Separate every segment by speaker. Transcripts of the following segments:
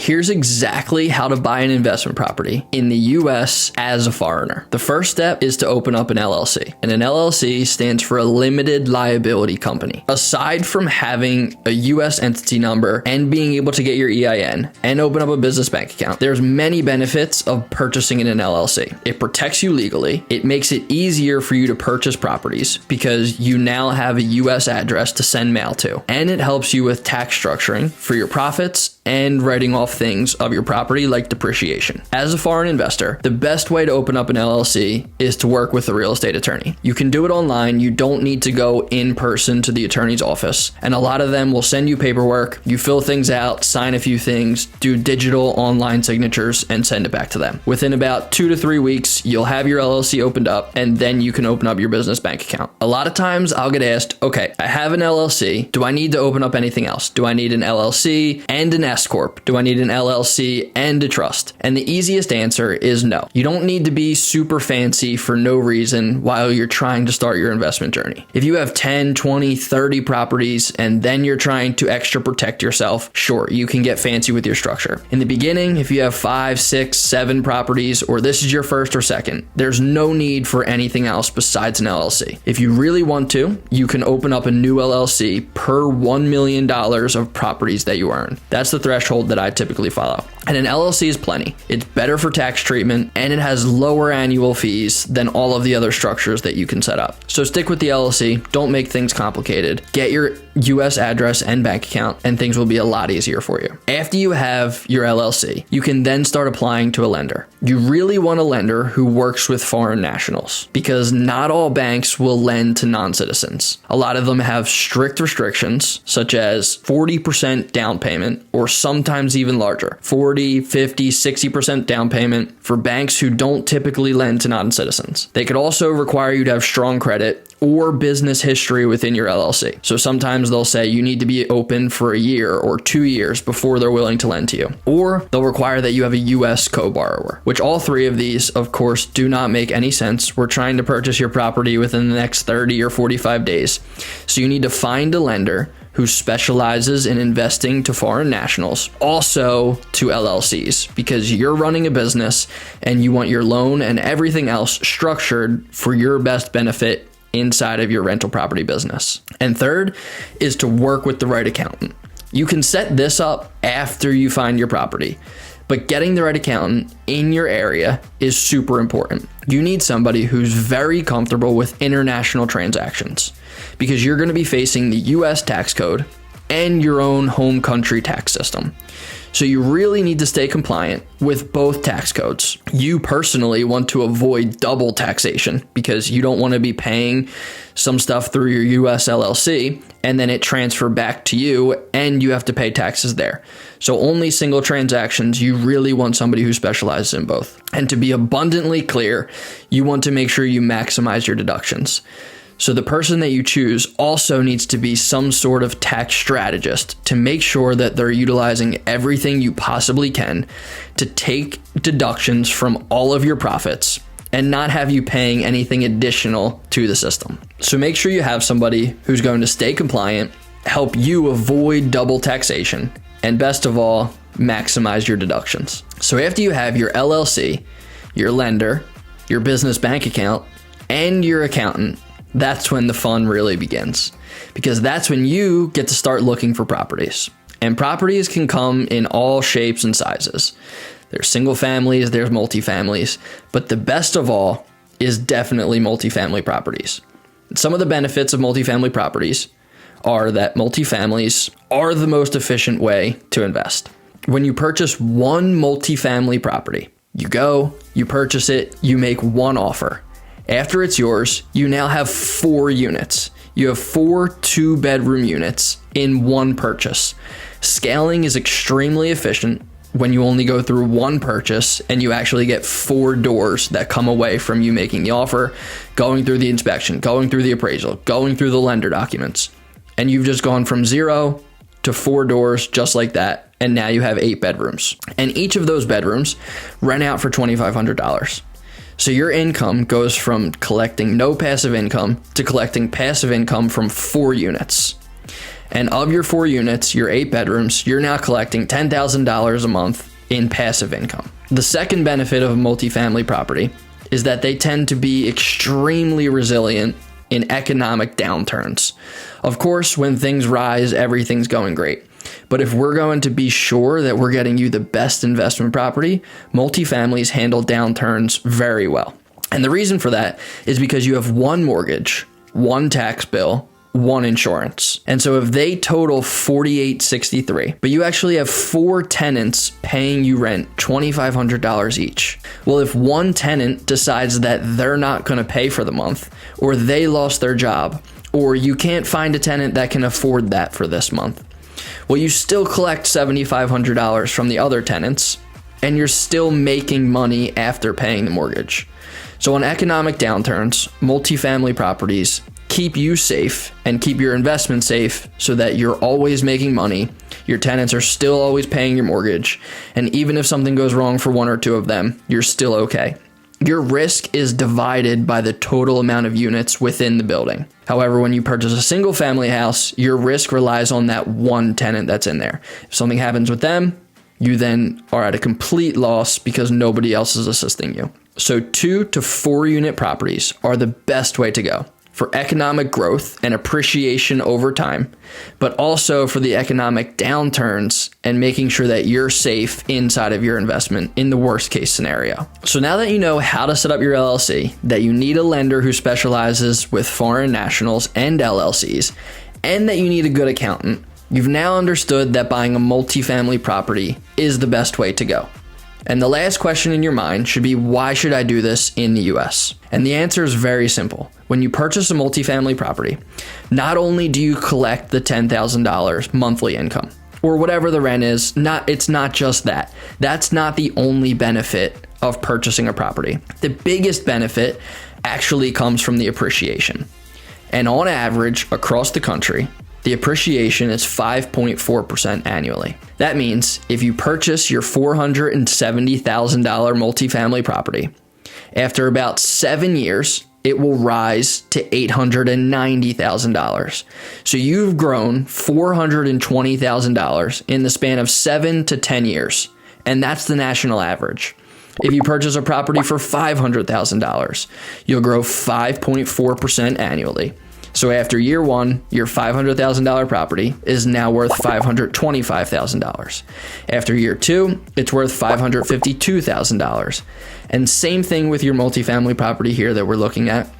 Speaker 1: here's exactly how to buy an investment property in the US as a foreigner. The first step is to open up an LLC. And an LLC stands for a limited liability company. Aside from having a US entity number and being able to get your EIN and open up a business bank account, there's many benefits of purchasing in an LLC. It protects you legally. It makes it easier for you to purchase properties because you now have a US address to send mail to. And it helps you with tax structuring for your profits and writing off things of your property like depreciation. As a foreign investor, the best way to open up an LLC is to work with a real estate attorney. You can do it online. You don't need to go in person to the attorney's office. And a lot of them will send you paperwork. You fill things out, sign a few things, do digital online signatures, and send it back to them. Within about 2 to 3 weeks, you'll have your LLC opened up, and then you can open up your business bank account. A lot of times I'll get asked, okay, I have an LLC. Do I need to open up anything else? Do I need an LLC and an S Corp? Do I need an LLC and a trust? And the easiest answer is no. You don't need to be super fancy for no reason while you're trying to start your investment journey. If you have 10, 20, 30 properties and then you're trying to extra protect yourself, sure, you can get fancy with your structure. In the beginning, if you have 5, 6, 7 properties, or this is your first or second, there's no need for anything else besides an LLC. If you really want to, you can open up a new LLC per $1 million of properties that you earn. That's the threshold that I typically follow. And an LLC is plenty. It's better for tax treatment and it has lower annual fees than all of the other structures that you can set up. So stick with the LLC. Don't make things complicated. Get your US address and bank account and things will be a lot easier for you. After you have your LLC, you can then start applying to a lender. You really want a lender who works with foreign nationals because not all banks will lend to non-citizens. A lot of them have strict restrictions such as 40% down payment or sometimes even larger, 40, 50, 60% down payment for banks who don't typically lend to non-citizens. They could also require you to have strong credit or business history within your LLC. So sometimes they'll say you need to be open for a year or 2 years before they're willing to lend to you. Or they'll require that you have a US co-borrower, which all three of these, of course, do not make any sense. We're trying to purchase your property within the next 30 or 45 days. So you need to find a lender who specializes in investing to foreign nationals, also to LLCs, because you're running a business and you want your loan and everything else structured for your best benefit inside of your rental property business. And third is to work with the right accountant. You can set this up after you find your property, but getting the right accountant in your area is super important. You need somebody who's very comfortable with international transactions because you're going to be facing the US tax code and your own home country tax system. So you really need to stay compliant with both tax codes. You personally want to avoid double taxation because you don't want to be paying some stuff through your US LLC and then it transfer back to you and you have to pay taxes there. So only single transactions. You really want somebody who specializes in both. And to be abundantly clear, you want to make sure you maximize your deductions. So the person that you choose also needs to be some sort of tax strategist to make sure that they're utilizing everything you possibly can to take deductions from all of your profits and not have you paying anything additional to the system. So make sure you have somebody who's going to stay compliant, help you avoid double taxation, and best of all, maximize your deductions. So after you have your LLC, your lender, your business bank account, and your accountant, that's when the fun really begins, because that's when you get to start looking for properties. And properties can come in all shapes and sizes. There's single families, there's multifamilies, but the best of all is definitely multifamily properties. Some of the benefits of multifamily properties are that multifamilies are the most efficient way to invest. When you purchase one multifamily property, you go, you purchase it, you make one offer. After it's yours, you now have 4 units. You have 4 2-bedroom units in one purchase. Scaling is extremely efficient when you only go through one purchase and you actually get 4 doors that come away from you making the offer, going through the inspection, going through the appraisal, going through the lender documents. And you've just gone from 0 to 4 doors just like that. And now you have 8 bedrooms. And each of those bedrooms rent out for $2,500. So your income goes from collecting no passive income to collecting passive income from 4 units. And of your 4 units, your 8 bedrooms, you're now collecting $10,000 a month in passive income. The second benefit of a multifamily property is that they tend to be extremely resilient in economic downturns. Of course, when things rise, everything's going great. But if we're going to be sure that we're getting you the best investment property, multifamilies handle downturns very well. And the reason for that is because you have 1 mortgage, 1 tax bill, 1 insurance. And so if they total $4,863, but you actually have 4 tenants paying you rent $2,500 each. Well, if 1 tenant decides that they're not going to pay for the month, or they lost their job, or you can't find a tenant that can afford that for this month, well, you still collect $7,500 from the other tenants, and you're still making money after paying the mortgage. So on economic downturns, multifamily properties keep you safe and keep your investment safe so that you're always making money, your tenants are still always paying your mortgage, and even if something goes wrong for 1 or 2 of them, you're still okay. Your risk is divided by the total amount of units within the building. However, when you purchase a single family house, your risk relies on that 1 tenant that's in there. If something happens with them, you then are at a complete loss because nobody else is assisting you. So 2 to 4 unit properties are the best way to go for economic growth and appreciation over time, but also for the economic downturns and making sure that you're safe inside of your investment in the worst case scenario. So now that you know how to set up your LLC, that you need a lender who specializes with foreign nationals and LLCs, and that you need a good accountant, you've now understood that buying a multifamily property is the best way to go. And the last question in your mind should be, why should I do this in the US? And the answer is very simple. When you purchase a multifamily property, not only do you collect the $10,000 monthly income, or whatever the rent is, it's not just that. That's not the only benefit of purchasing a property. The biggest benefit actually comes from the appreciation. And on average, across the country, the appreciation is 5.4% annually. That means if you purchase your $470,000 multifamily property, after about 7 years, it will rise to $890,000. So you've grown $420,000 in the span of 7 to 10 years, and that's the national average. If you purchase a property for $500,000, you'll grow 5.4% annually. So after year 1, your $500,000 property is now worth $525,000. After year 2, it's worth $552,000. And same thing with your multifamily property here that we're looking at.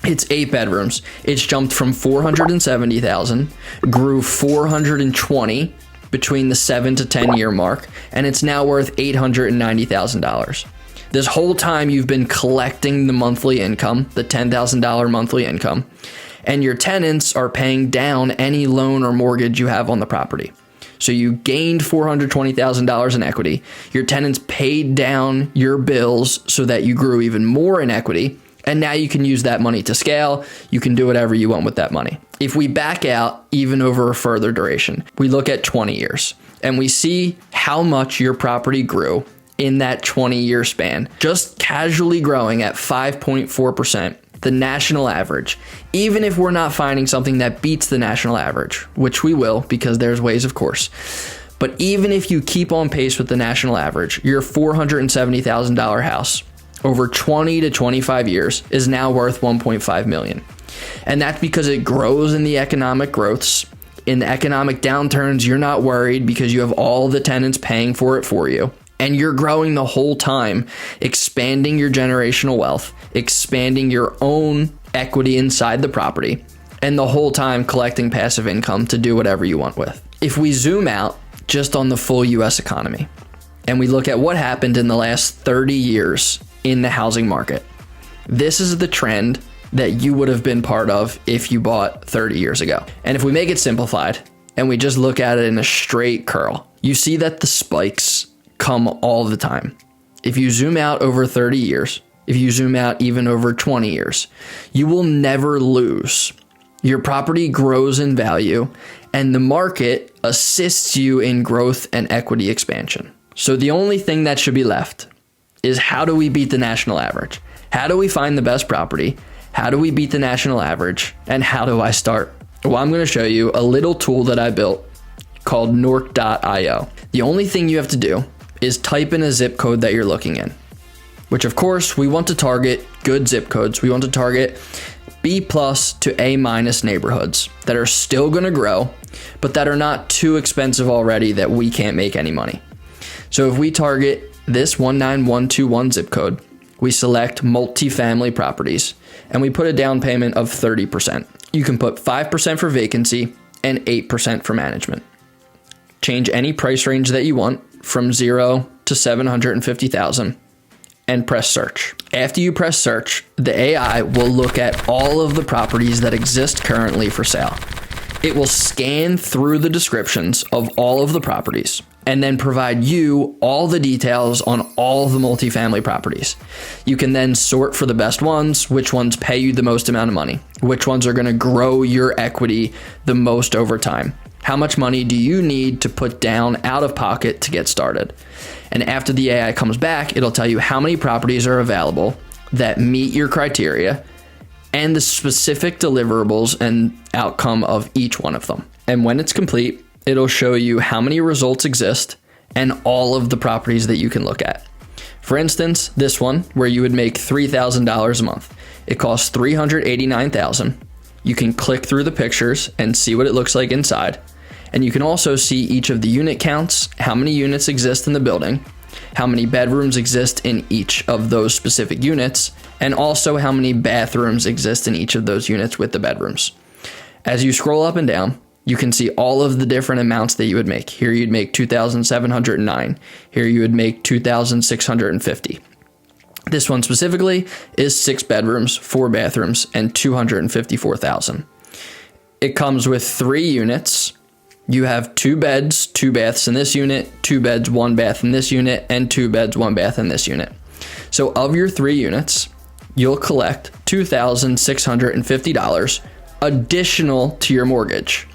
Speaker 1: It's 8 bedrooms. It's jumped from $470,000, grew $420,000 between the 7 to 10 year mark, and it's now worth $890,000. This whole time you've been collecting the monthly income, the $10,000 monthly income, and your tenants are paying down any loan or mortgage you have on the property. So you gained $420,000 in equity. Your tenants paid down your bills so that you grew even more in equity. And now you can use that money to scale. You can do whatever you want with that money. If we back out even over a further duration, we look at 20 years and we see how much your property grew in that 20-year span, just casually growing at 5.4%. The national average, even if we're not finding something that beats the national average, which we will because there's ways, of course. But even if you keep on pace with the national average, your $470,000 house over 20 to 25 years is now worth $1.5 million. And that's because it grows in the economic growths. In the economic downturns, you're not worried because you have all the tenants paying for it for you. And you're growing the whole time, expanding your generational wealth, expanding your own equity inside the property, and the whole time collecting passive income to do whatever you want with. If we zoom out just on the full US economy, and we look at what happened in the last 30 years in the housing market, this is the trend that you would have been part of if you bought 30 years ago. And if we make it simplified, and we just look at it in a straight curl, you see that the spikes come all the time. If you zoom out over 30 years, if you zoom out even over 20 years, you will never lose. Your property grows in value and the market assists you in growth and equity expansion. So the only thing that should be left is, how do we beat the national average? How do we find the best property? How do we beat the national average? And how do I start Well, I'm going to show you a little tool that I built called norc.io. The only thing you have to do is type in a zip code that you're looking in, which of course we want to target good zip codes. We want to target B+ to A- neighborhoods that are still going to grow, but that are not too expensive already that we can't make any money. So if we target this 19121 zip code, we select multifamily properties and we put a down payment of 30%. You can put 5% for vacancy and 8% for management. Change any price range that you want from 0 to 750,000 and press search. After you press search, the AI will look at all of the properties that exist currently for sale. It will scan through the descriptions of all of the properties and then provide you all the details on all of the multifamily properties. You can then sort for the best ones, which ones pay you the most amount of money, which ones are going to grow your equity the most over time. How much money do you need to put down out of pocket to get started? And after the AI comes back, it'll tell you how many properties are available that meet your criteria and the specific deliverables and outcome of each one of them. And when it's complete, it'll show you how many results exist and all of the properties that you can look at. For instance, this one where you would make $3,000 a month. It costs $389,000. You can click through the pictures and see what it looks like inside. And you can also see each of the unit counts, how many units exist in the building, how many bedrooms exist in each of those specific units, and also how many bathrooms exist in each of those units with the bedrooms. As you scroll up and down, you can see all of the different amounts that you would make. Here you'd make $2,709. Here you would make $2,650. This one specifically is 6 bedrooms, 4 bathrooms, and $254,000. It comes with 3 units. You have 2 beds, 2 baths in this unit, 2 beds, 1 bath in this unit, and 2 beds, 1 bath in this unit. So of your 3 units, you'll collect $2,650 additional to your mortgage.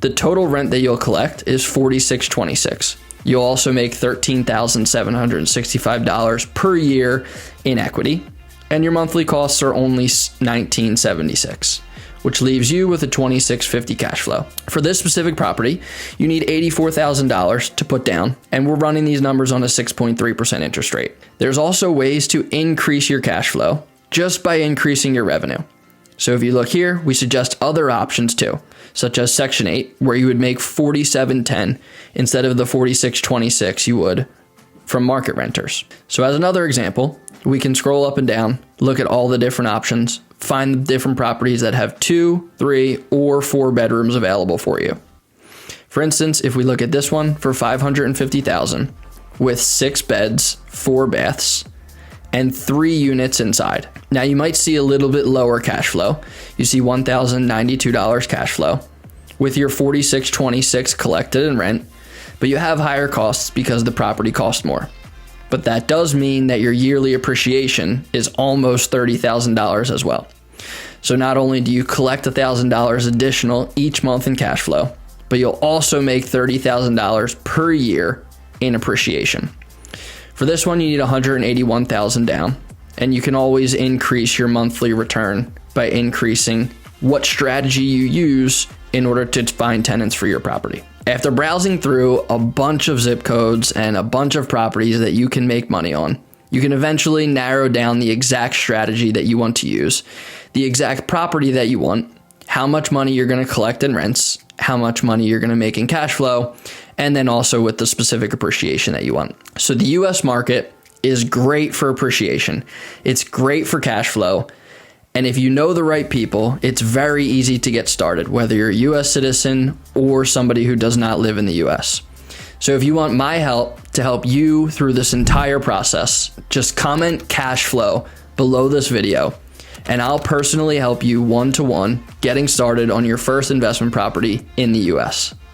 Speaker 1: The total rent that you'll collect is $46.26. You'll also make $13,765 per year in equity, and your monthly costs are only $19.76, which leaves you with a $26.50 cash flow. For this specific property, you need $84,000 to put down, and we're running these numbers on a 6.3% interest rate. There's also ways to increase your cash flow just by increasing your revenue. So if you look here, we suggest other options too, such as Section 8, where you would make $47.10 instead of the $46.26 you would from market renters. So as another example, we can scroll up and down, look at all the different options, find the different properties that have 2, 3, or 4 bedrooms available for you. For instance, if we look at this one for $550,000 with 6 beds, 4 baths, and 3 units inside. Now you might see a little bit lower cash flow. You see $1,092 cash flow with your $46.26 collected in rent, but you have higher costs because the property costs more. But that does mean that your yearly appreciation is almost $30,000 as well. So not only do you collect $1,000 additional each month in cash flow, but you'll also make $30,000 per year in appreciation. For this one, you need $181,000 down, and you can always increase your monthly return by increasing what strategy you use in order to find tenants for your property. After browsing through a bunch of zip codes and a bunch of properties that you can make money on, you can eventually narrow down the exact strategy that you want to use, the exact property that you want, how much money you're going to collect in rents, how much money you're going to make in cash flow, and then also with the specific appreciation that you want. So the US market is great for appreciation. It's great for cash flow. And if you know the right people, it's very easy to get started, whether you're a US citizen or somebody who does not live in the US. So if you want my help to help you through this entire process, just comment cash flow below this video, and I'll personally help you one-to-one getting started on your first investment property in the US.